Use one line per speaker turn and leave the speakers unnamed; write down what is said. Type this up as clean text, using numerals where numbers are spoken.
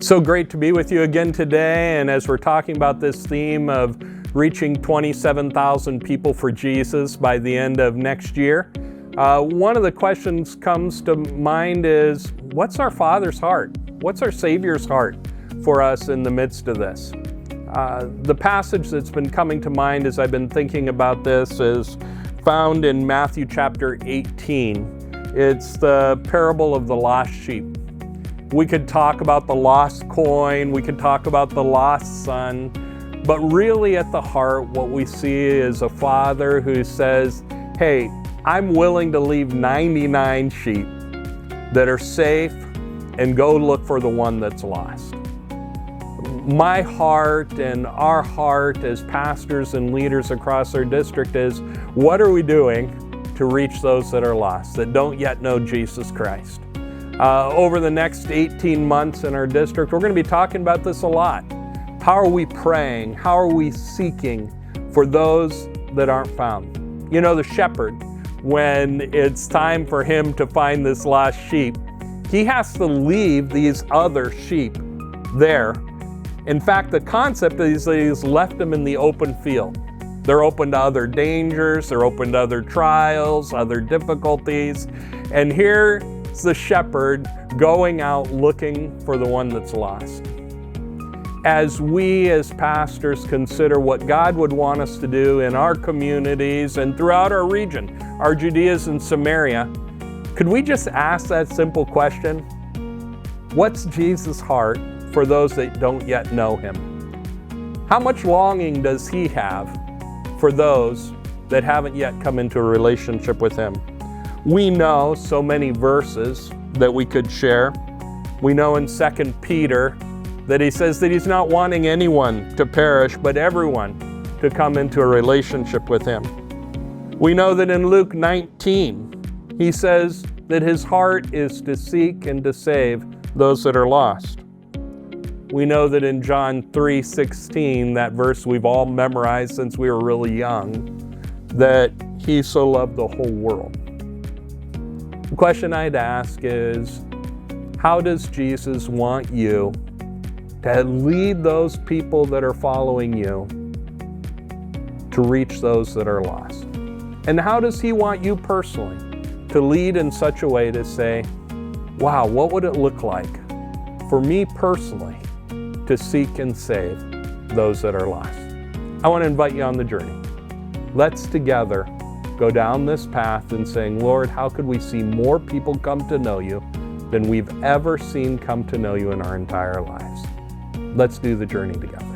So great to be with you again today, and as we're talking about this theme of reaching 27,000 people for Jesus by the end of next year, one of the questions comes to mind is, what's our Father's heart? What's our Savior's heart for us in the midst of this? The passage that's been coming to mind as I've been thinking about this is found in Matthew chapter 18. It's the parable of the lost sheep. We could talk about the lost coin, we could talk about the lost son, but really at the heart, what we see is a father who says, hey, I'm willing to leave 99 sheep that are safe and go look for the one that's lost. My heart and our heart as pastors and leaders across our district is, what are we doing to reach those that are lost, that don't yet know Jesus Christ? Over the next 18 months in our district, we're going to be talking about this a lot. How are we praying? How are we seeking for those that aren't found? You know, the shepherd, when it's time for him to find this lost sheep, he has to leave these other sheep there. In fact, the concept is that he's left them in the open field. They're open to other dangers, they're open to other trials, other difficulties, and here's the shepherd going out looking for the one that's lost. As we as pastors consider what God would want us to do in our communities and throughout our region, our Judeas and Samaria, could we just ask that simple question? What's Jesus' heart for those that don't yet know him? How much longing does he have for those that haven't yet come into a relationship with him? We know so many verses that we could share. We know in 2 Peter that he says that he's not wanting anyone to perish, but everyone to come into a relationship with him. We know that in Luke 19, he says that his heart is to seek and to save those that are lost. We know that in John 3:16, that verse we've all memorized since we were really young, that he so loved the whole world. The question I'd ask is, how does Jesus want you to lead those people that are following you to reach those that are lost? And how does he want you personally to lead in such a way to say, wow, what would it look like for me personally to seek and save those that are lost? I want to invite you on the journey. Let's together go down this path and saying, Lord, how could we see more people come to know you than we've ever seen come to know you in our entire lives? Let's do the journey together.